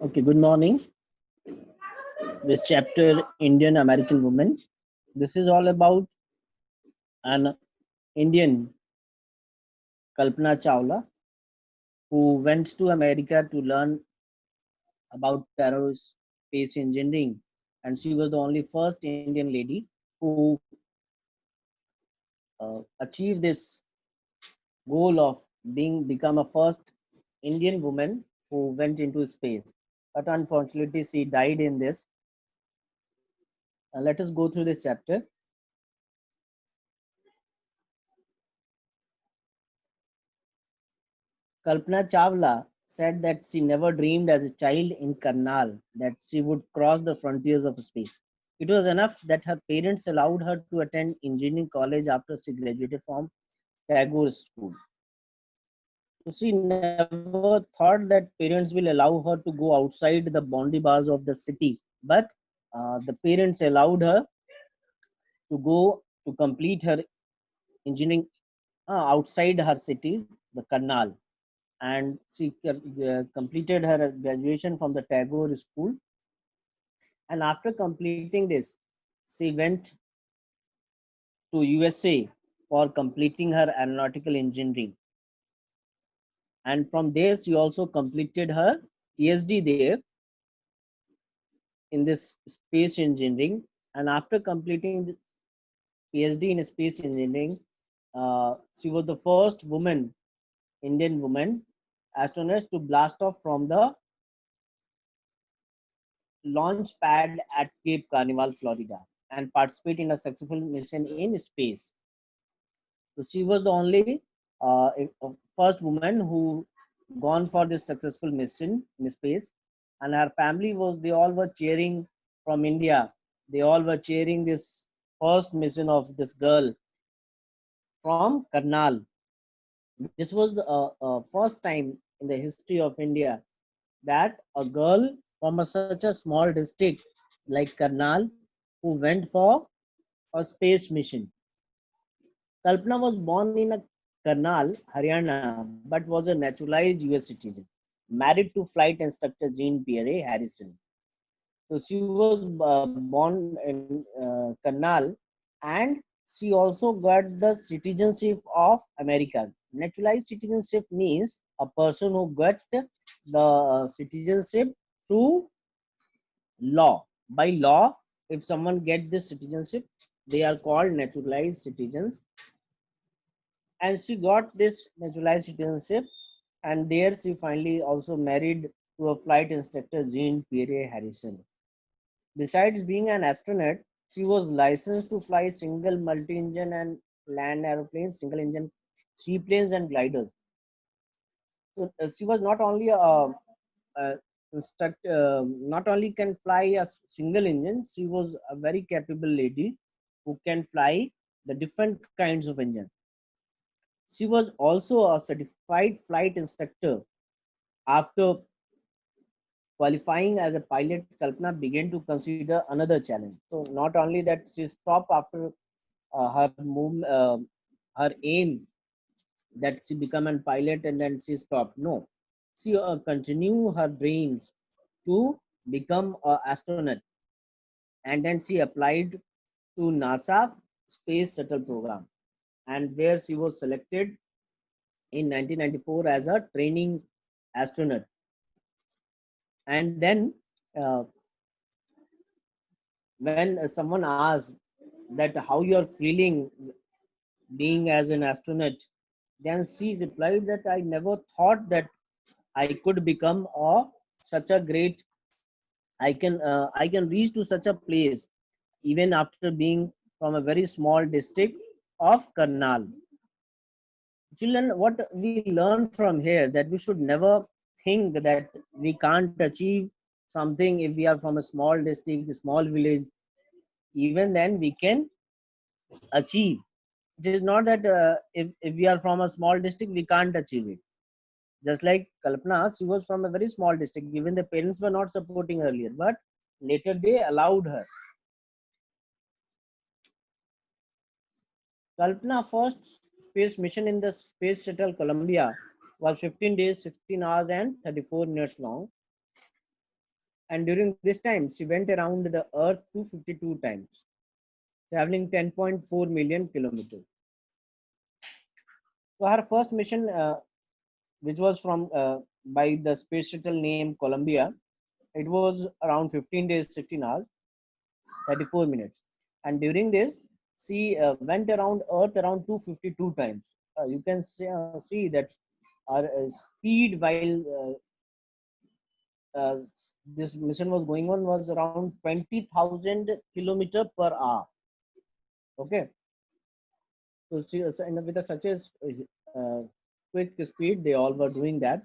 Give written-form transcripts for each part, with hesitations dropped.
Okay, good morning. This chapter, Indian American Woman. This is all about an Indian, Kalpana Chawla, who went to America to learn about aerospace engineering, and she was the only first Indian lady who achieved this goal of become a first Indian woman who went into space. But unfortunately, she died in this. Let us go through this chapter. Kalpana Chawla said that she never dreamed as a child in Karnal that she would cross the frontiers of space. It was enough that her parents allowed her to attend engineering college after she graduated from Tagore School. So she never thought that parents will allow her to go outside the boundary bars of the city, but the parents allowed her to go to complete her engineering outside her city, the Karnal, and she completed her graduation from the Tagore School. And after completing this, she went to USA for completing her aeronautical engineering. And from there, she also completed her PhD there in this space engineering. And after completing the PhD in space engineering, she was the first woman, Indian woman, astronaut to blast off from the launch pad at Cape Canaveral, Florida, and participate in a successful mission in space. So she was the only first woman who gone for this successful mission in space, and her family was they all were cheering from India. They all were cheering this first mission of this girl from Karnal. This was the first time in the history of India that a girl from such a small district like Karnal who went for a space mission. Kalpana was born in a Karnal, Haryana, but was a naturalized US citizen, married to flight instructor Jean Pierre Harrison. So she was born in Karnal, and she also got the citizenship of America. Naturalized citizenship means a person who got the citizenship through law. By law, if someone get this citizenship, they are called naturalized citizens. And she got this naturalized citizenship, and there she finally also married to a flight instructor Jean Pierre Harrison. Besides being an astronaut, she was licensed to fly single multi-engine and land aeroplanes, single engine seaplanes and gliders. So she was not only a not only can fly a single engine, she was a very capable lady who can fly the different kinds of engine. She was also a certified flight instructor. After qualifying as a pilot, Kalpana began to consider another challenge. So not only that she stopped after her aim that she become a pilot and then she stopped. No, she continue her dreams to become an astronaut, and then she applied to NASA Space Shuttle program, and where she was selected in 1994 as a training astronaut. And then uh, when someone asks that how you are feeling being as an astronaut, then she replied that I never thought that I could become a such a great I can reach to such a place even after being from a very small district of Karnal. Children, what we learn from here that we should never think that we can't achieve something if we are from a small district, a small village. Even then we can achieve. It is not that if we are from a small district we can't achieve it. Just like Kalpana, she was from a very small district. Even the parents were not supporting earlier, but later they allowed her. Kalpana first space mission in the space shuttle Columbia was 15 days, 16 hours, and 34 minutes long. And during this time, she went around the Earth 252 times, traveling 10.4 million kilometers. So her first mission, which was from by the space shuttle named Columbia, it was around 15 days, 16 hours, 34 minutes. And during this, she went around Earth around 252 times. You can see that our speed while this mission was going on was around 20,000 kilometer per hour. Okay, so with a such as uh, quick speed, they all were doing that.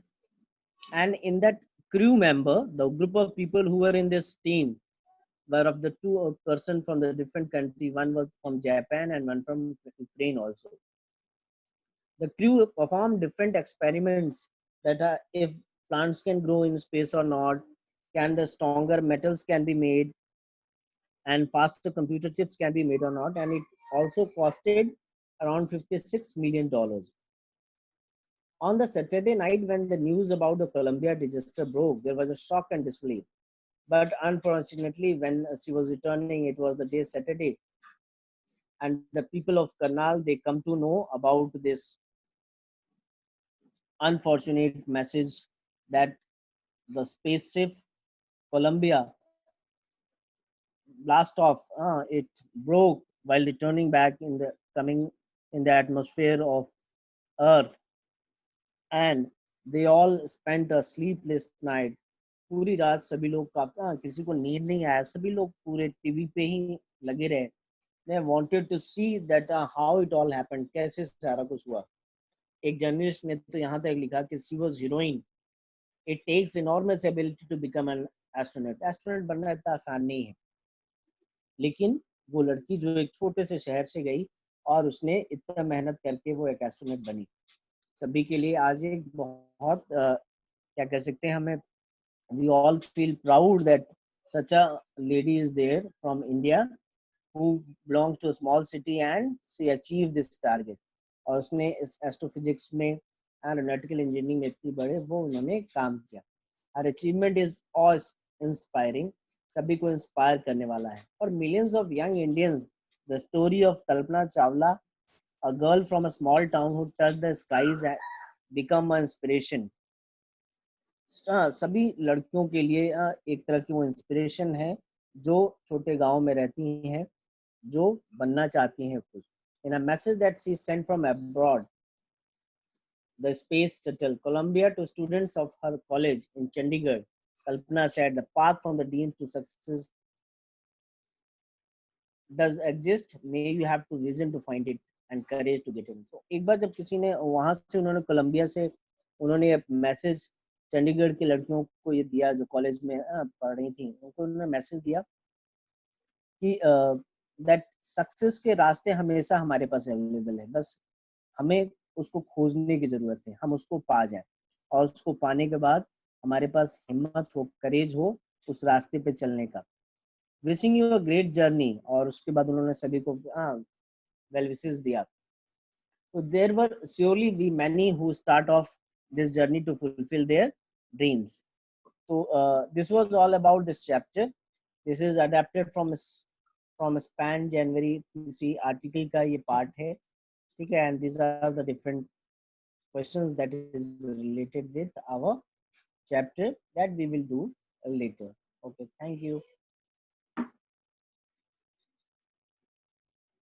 And in that crew member, the group of people who were in this team were of the two person from the different country. One was from Japan and one from Ukraine also. The crew performed different experiments that are if plants can grow in space or not, can the stronger metals can be made, and faster computer chips can be made or not. And it also costed around $56 million. On the Saturday night, when the news about the Columbia disaster broke, there was a shock and disbelief. But unfortunately, when she was returning, it was the day Saturday, and the people of Karnal, they come to know about this unfortunate message that the spaceship Columbia blast off. It broke while returning back in the coming in the atmosphere of Earth, and they all spent a sleepless night. पूरी रात सभी लोग का किसी को नींद नहीं आया, सभी लोग पूरे टीवी पे ही लगे रहे. They wanted to see that how it all happened, कैसे सारा कुछ हुआ. एक जर्नलिस्ट ने तो यहाँ तक लिखा कि she was heroine. It takes enormous ability to become an astronaut. Astronaut बनना इतना आसान नहीं है, लेकिन वो लड़की जो एक छोटे से शहर से गई और उसने इतना मेहनत करके वो एक एस्ट्रोनॉट बनी. सभी के लिए आज एक बहुत क्या कह सकते हैं, हमें we all feel proud that such a lady is there from India who belongs to a small city and she achieved this target. और उसने इस एस्ट्रोफिजिक्स में एरोनॉटिकल इंजीनियरिंग में इतनी बड़े वो उन्होंने काम किया. हर अचीवमेंट इज ऑल इंस्पायरिंग, सभी को इंस्पायर करने वाला है. और millions of young Indians, the story of Kalpana Chawla, a girl from a small town who touch the skies, become a inspiration. सभी लड़कियों के लिए एक तरह की वो इंस्पिरेशन है जो छोटे गांव में रहती हैं, जो बनना चाहती हैं कुछ. In a message that she sent from abroad, the space shuttle Columbia to students of her college in Chandigarh, Kalpana said the path from the dreams to success does exist. May you have to vision to find it and courage to get in. तो एक बार जब किसी ने वहां से उन्होंने Colombia से उन्होंने मैसेज चंडीगढ़ की लड़कियों को ये दिया जो कॉलेज में पढ़ रही थी, उनको उन्होंने मैसेज दिया कि दैट सक्सेस के रास्ते हमेशा हमारे पास अवेलेबल है, बस हमें उसको खोजने की जरूरत है, हम उसको पा जाए और उसको पाने के बाद हमारे पास हिम्मत हो, करेज हो उस रास्ते पे चलने का. Wishing you a great journey. और उसके बाद उन्होंने सभी को वेल विशेस दिया. So there were surely be many who start off this journey to fulfill their dreams. So this was all about this chapter. This is adapted from Span January PC article का ये part है, ठीक है. And these are the different questions that is related with our chapter that we will do later. Okay, thank you.